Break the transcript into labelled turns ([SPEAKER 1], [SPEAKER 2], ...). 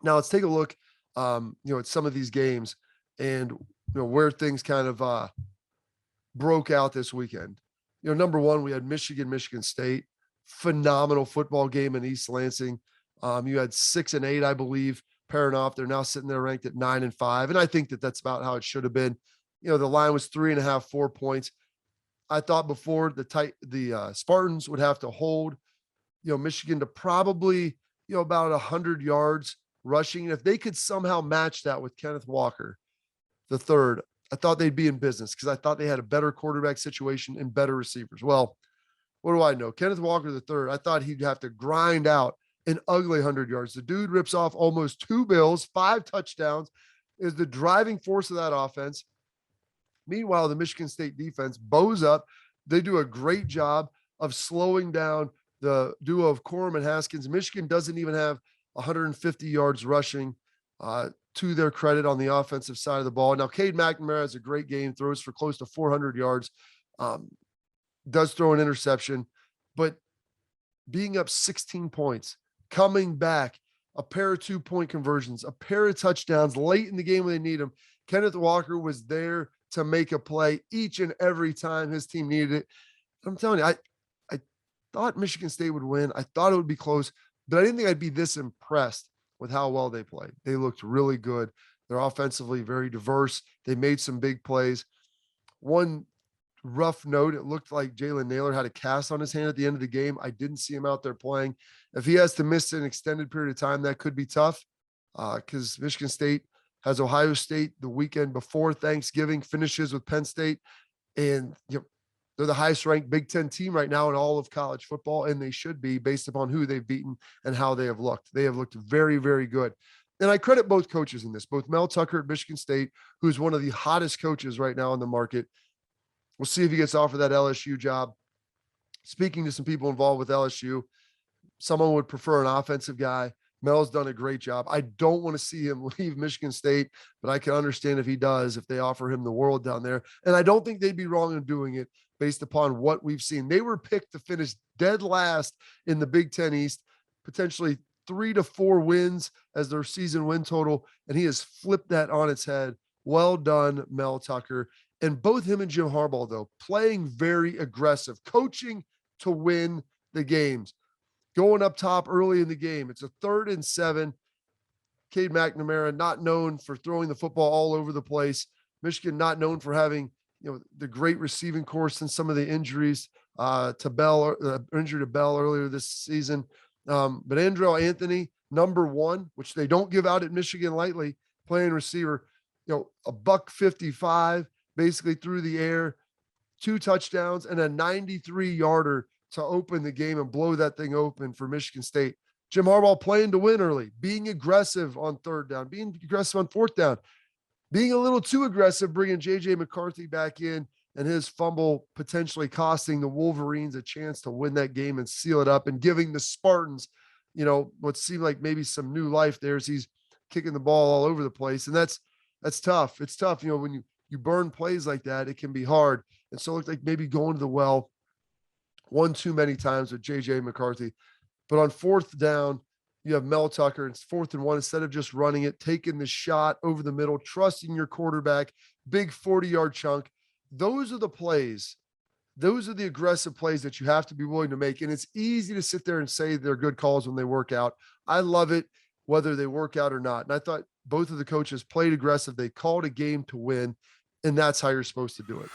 [SPEAKER 1] Now let's take a look, at some of these games and where things kind of broke out this weekend. Number one, we had Michigan State, phenomenal football game in East Lansing. You had 6-8, I believe, pairing off. They're now sitting there ranked at 9-5, and I think that that's about how it should have been. The line was 3.5, 4 points. I thought before the Spartans would have to hold, Michigan to probably, about 100 yards rushing. And if they could somehow match that with Kenneth Walker, the third, I thought they'd be in business because I thought they had a better quarterback situation and better receivers. Well, what do I know? Kenneth Walker, the third, I thought he'd have to grind out an ugly 100 yards. The dude rips off almost 2 bills, 5 touchdowns, is the driving force of that offense. Meanwhile, the Michigan State defense bows up. They do a great job of slowing down the duo of Corum and Haskins. Michigan doesn't even have 150 yards rushing, to their credit on the offensive side of the ball. Now, Cade McNamara has a great game, throws for close to 400 yards, does throw an interception, but being up 16 points, coming back, a pair of 2-point conversions, a pair of touchdowns late in the game when they need them. Kenneth Walker was there to make a play each and every time his team needed it. I'm telling you, I thought Michigan State would win. I thought it would be close, but I didn't think I'd be this impressed with how well they played. They looked really good. They're offensively very diverse. They made some big plays. One rough note, it looked like Jalen Naylor had a cast on his hand at the end of the game. I didn't see him out there playing. If he has to miss an extended period of time, that could be tough, because Michigan State has Ohio State the weekend before Thanksgiving, finishes with Penn State, and they're the highest ranked Big Ten team right now in all of college football, and they should be based upon who they've beaten and how they have looked. They have looked very, very good. And I credit both coaches in this, both Mel Tucker at Michigan State, who's one of the hottest coaches right now in the market. We'll see if he gets offered that LSU job. Speaking to some people involved with LSU, someone would prefer an offensive guy. Mel's done a great job. I don't want to see him leave Michigan State, but I can understand if he does, if they offer him the world down there. And I don't think they'd be wrong in doing it based upon what we've seen. They were picked to finish dead last in the Big Ten East, potentially 3 to 4 wins as their season win total, and he has flipped that on its head. Well done, Mel Tucker. And both him and Jim Harbaugh, though, playing very aggressive, coaching to win the games. Going up top early in the game. It's a 3rd and 7. Cade McNamara, not known for throwing the football all over the place. Michigan, not known for having, the great receiving corps since some of the injuries to Bell, injury to Bell earlier this season. But Andrew Anthony, number 1, which they don't give out at Michigan lightly, playing receiver, a $155, basically through the air, 2 touchdowns and a 93-yarder to open the game and blow that thing open for Michigan State. Jim Harbaugh playing to win early, being aggressive on 3rd down, being aggressive on 4th down, being a little too aggressive, bringing J.J. McCarthy back in and his fumble potentially costing the Wolverines a chance to win that game and seal it up, and giving the Spartans, what seemed like maybe some new life there as he's kicking the ball all over the place. And that's tough. It's tough. When you burn plays like that, it can be hard. And so it looked like maybe going to the well one too many times with J.J. McCarthy. But on 4th down, you have Mel Tucker. It's 4th and 1. Instead of just running it, taking the shot over the middle, trusting your quarterback, big 40-yard chunk. Those are the plays. Those are the aggressive plays that you have to be willing to make. And it's easy to sit there and say they're good calls when they work out. I love it, whether they work out or not. And I thought both of the coaches played aggressive. They called a game to win, and that's how you're supposed to do it.